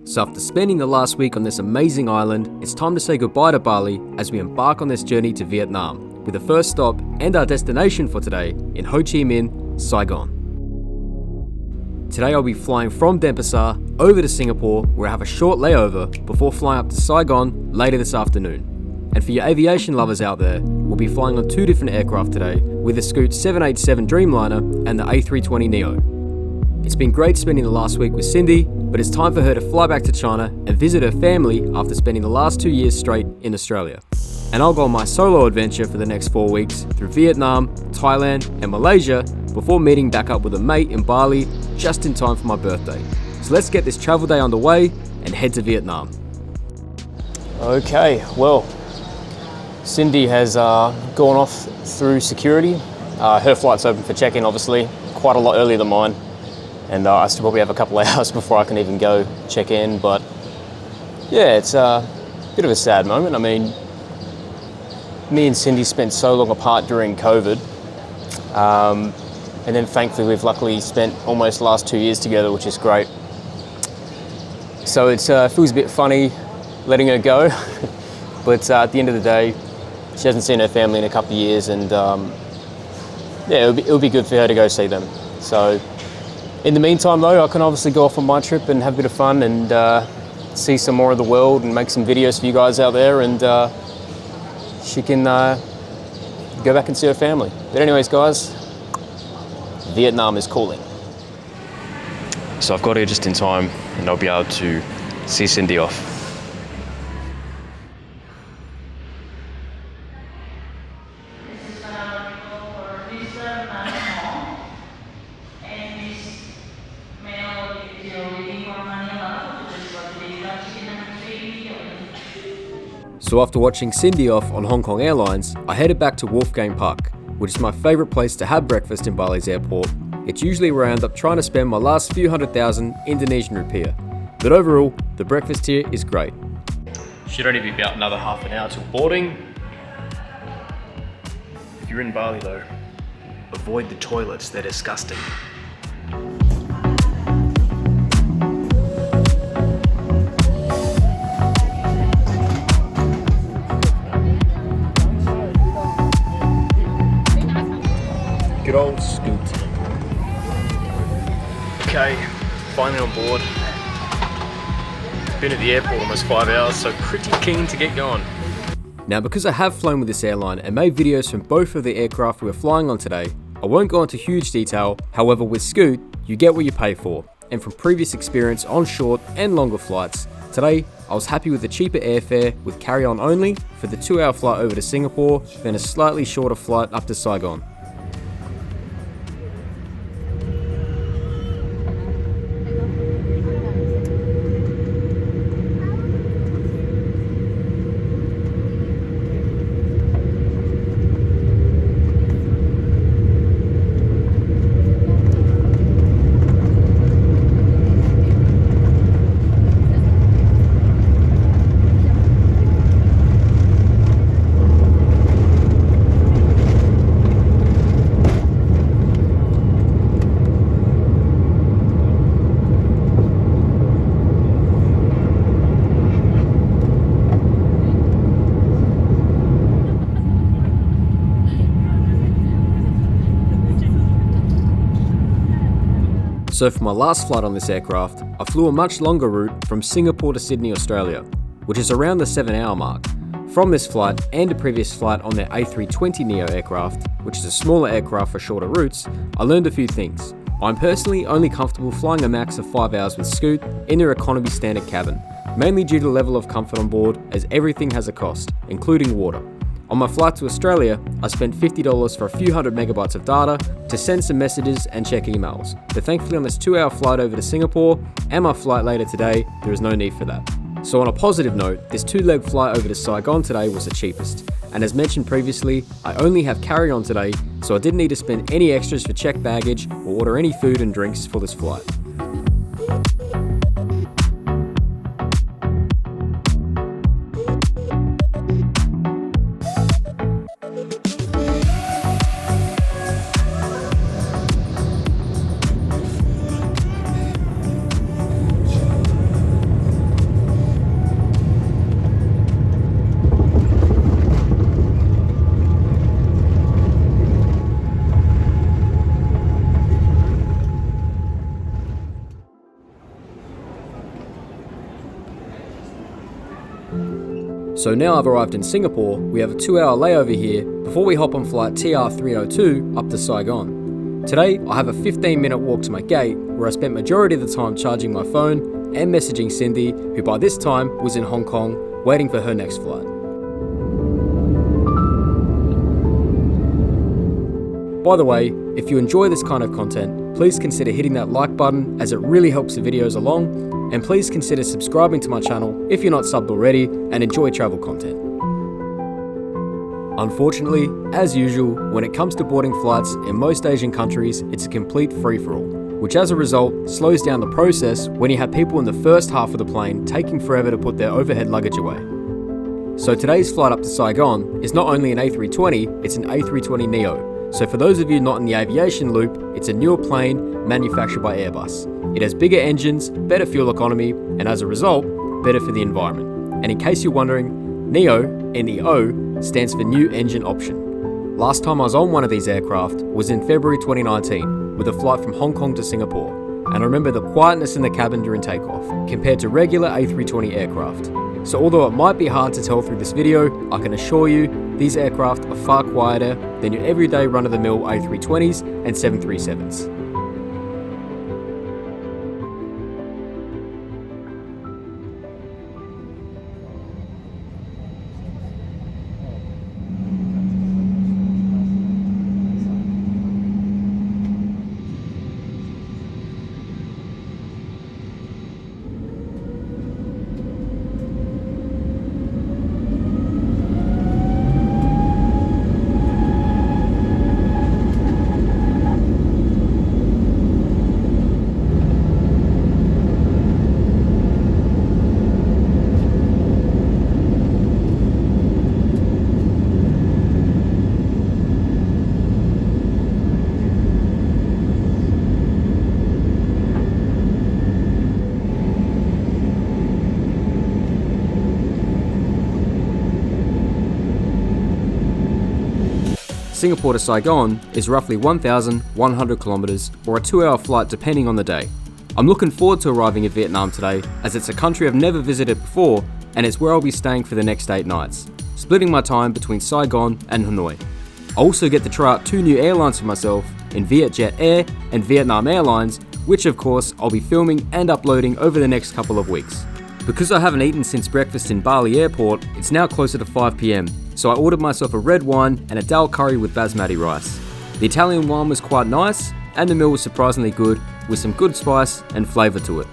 So after spending the last week on this amazing island, it's time to say goodbye to Bali as we embark on this journey to Vietnam, with the first stop and our destination for today in Ho Chi Minh, Saigon. Today I'll be flying from Denpasar over to Singapore, where I have a short layover before flying up to Saigon later this afternoon. And for your aviation lovers out there, we'll be flying on two different aircraft today, with the Scoot 787 Dreamliner and the A320Neo. It's been great spending the last week with Cindy, but it's time for her to fly back to China and visit her family after spending the last 2 years straight in Australia. And I'll go on my solo adventure for the next 4 weeks through Vietnam, Thailand and Malaysia before meeting back up with a mate in Bali just in time for my birthday. So let's get this travel day underway and head to Vietnam. Okay, well, Cindy has gone off through security. Her flight's open for check-in, obviously, quite a lot earlier than mine. And I still probably have a couple of hours before I can even go check in. But yeah, it's a bit of a sad moment. I mean, me and Cindy spent so long apart during COVID. And then thankfully we've luckily spent almost the last 2 years together, which is great. So it feels a bit funny letting her go. But at the end of the day, she hasn't seen her family in a couple of years, and yeah, it'll be good for her to go see them. So in the meantime though, I can obviously go off on my trip and have a bit of fun and see some more of the world and make some videos for you guys out there, and she can go back and see her family. But anyways guys, Vietnam is calling. So I've got here just in time and I'll be able to see Cindy off. So after watching Cindy off on Hong Kong Airlines, I headed back to Wolfgang Park, which is my favourite place to have breakfast in Bali's airport. It's usually where I end up trying to spend my last few 100,000 Indonesian rupiah. But overall, the breakfast here is great. Should only be about another half an hour till boarding. If you're in Bali though, avoid the toilets, they're disgusting. Good old Scoot. Okay, finally on board. Been at the airport almost 5 hours, so pretty keen to get going. Now because I have flown with this airline and made videos from both of the aircraft we were flying on today, I won't go into huge detail. However, with Scoot, you get what you pay for. And from previous experience on short and longer flights, today I was happy with the cheaper airfare with carry-on only for the 2-hour flight over to Singapore, then a slightly shorter flight up to Saigon. So for my last flight on this aircraft, I flew a much longer route from Singapore to Sydney, Australia, which is around the 7-hour mark. From this flight and a previous flight on their A320Neo aircraft, which is a smaller aircraft for shorter routes, I learned a few things. I'm personally only comfortable flying a max of 5 hours with Scoot in their economy standard cabin, mainly due to the level of comfort on board, as everything has a cost, including water. On my flight to Australia, I spent $50 for a few hundred megabytes of data to send some messages and check emails. But thankfully on this 2-hour flight over to Singapore and my flight later today, there is no need for that. So on a positive note, this 2-leg flight over to Saigon today was the cheapest. And as mentioned previously, I only have carry-on today, so I didn't need to spend any extras for checked baggage or order any food and drinks for this flight. So now I've arrived in Singapore, we have a 2-hour layover here before we hop on flight TR302 up to Saigon. Today I have a 15-minute walk to my gate where I spent majority of the time charging my phone and messaging Cindy, who by this time was in Hong Kong waiting for her next flight. By the way, if you enjoy this kind of content, please consider hitting that like button as it really helps the videos along, and please consider subscribing to my channel if you're not subbed already and enjoy travel content. Unfortunately, as usual, when it comes to boarding flights in most Asian countries, it's a complete free-for-all, which as a result slows down the process when you have people in the first half of the plane taking forever to put their overhead luggage away. So today's flight up to Saigon is not only an A320, it's an A320Neo. So for those of you not in the aviation loop, it's a newer plane manufactured by Airbus. It has bigger engines, better fuel economy, and as a result, better for the environment. And in case you're wondering, NEO, N-E-O, stands for New Engine Option. Last time I was on one of these aircraft was in February 2019, with a flight from Hong Kong to Singapore. And I remember the quietness in the cabin during takeoff, compared to regular A320 aircraft. So although it might be hard to tell through this video, I can assure you, these aircraft are far quieter than your everyday run-of-the-mill A320s and 737s. Singapore to Saigon is roughly 1,100 kilometers or a 2-hour flight depending on the day. I'm looking forward to arriving in Vietnam today as it's a country I've never visited before and it's where I'll be staying for the next 8 nights, splitting my time between Saigon and Hanoi. I also get to try out 2 new airlines for myself in Vietjet Air and Vietnam Airlines, which of course I'll be filming and uploading over the next couple of weeks. Because I haven't eaten since breakfast in Bali Airport, it's now closer to 5 PM, so I ordered myself a red wine and a dal curry with basmati rice. The Italian wine was quite nice, and the meal was surprisingly good, with some good spice and flavour to it.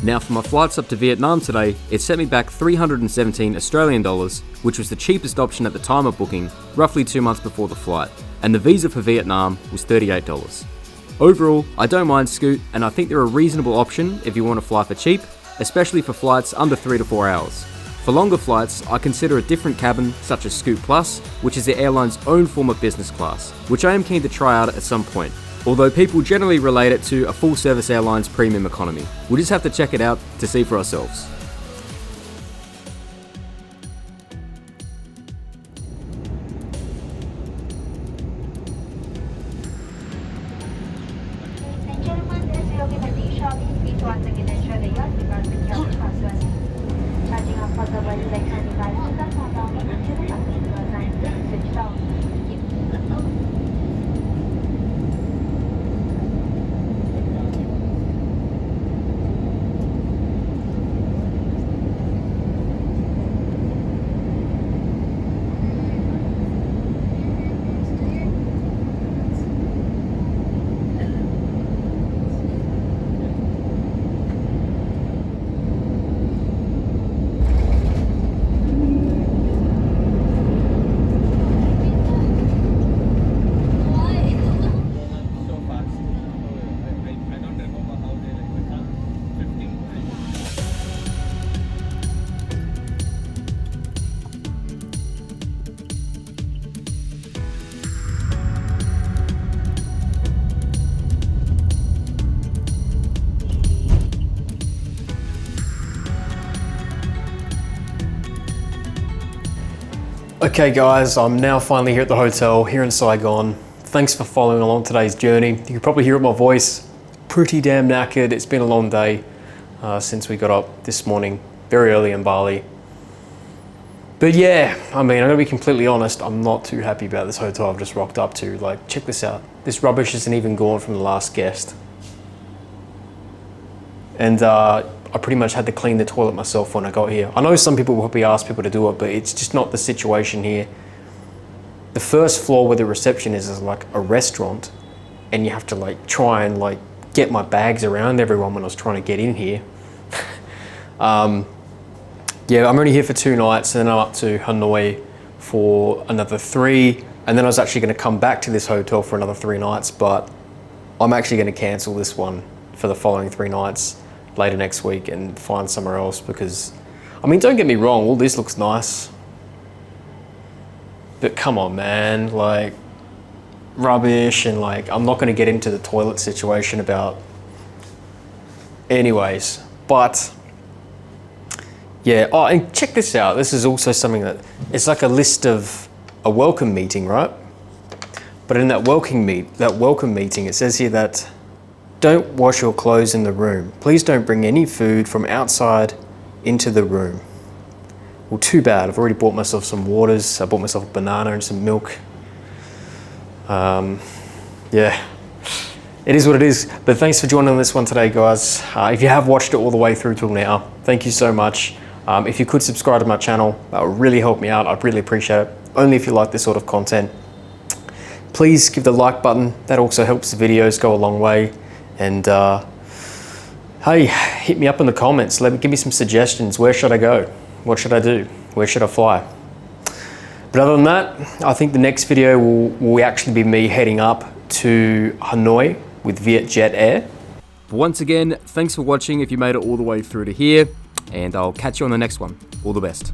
Now for my flights up to Vietnam today, it set me back 317 Australian dollars, which was the cheapest option at the time of booking, roughly 2 months before the flight, and the visa for Vietnam was $38. Overall, I don't mind Scoot, and I think they're a reasonable option if you want to fly for cheap, especially for flights under 3 to 4 hours. For longer flights, I consider a different cabin such as Scoot Plus, which is the airline's own form of business class, which I am keen to try out at some point, although people generally relate it to a full service airline's premium economy. We'll just have to check it out to see for ourselves. Okay guys, I'm now finally here at the hotel here in Saigon. Thanks for following along today's journey. You can probably hear my voice, pretty damn knackered. It's been a long day since we got up this morning, very early in Bali. But yeah, I mean, I'm gonna be completely honest, I'm not too happy about this hotel I've just rocked up to. Like, check this out. This rubbish isn't even gone from the last guest. And I pretty much had to clean the toilet myself when I got here. I know some people will probably ask people to do it, but it's just not the situation here. The first floor where the reception is like a restaurant, and you have to like try and like get my bags around everyone when I was trying to get in here. Yeah, I'm only here for 2 nights, and then I'm up to Hanoi for another 3, and then I was actually going to come back to this hotel for another 3 nights, but I'm actually going to cancel this one for the following 3 nights later next week and find somewhere else, because, I mean, don't get me wrong, all this looks nice, but come on, man, like, rubbish, and like, I'm not going to get into the toilet situation about, anyways, but yeah. Oh, and check this out. This is also something that, it's like a list of a welcome meeting, right? But in that welcome meeting, it says here that don't wash your clothes in the room. Please don't bring any food from outside into the room. Well, too bad. I've already bought myself some waters. I bought myself a banana and some milk. Yeah, it is what it is. But thanks for joining on this one today, guys. If you have watched it all the way through till now, thank you so much. If you could subscribe to my channel, that would really help me out. I'd really appreciate it, only if you like this sort of content. Please give the like button. That also helps the videos go a long way. And hey, hit me up in the comments. Give me some suggestions. Where should I go? What should I do? Where should I fly? But other than that, I think the next video will actually be me heading up to Hanoi with Vietjet Air. But once again, thanks for watching if you made it all the way through to here, and I'll catch you on the next one. All the best.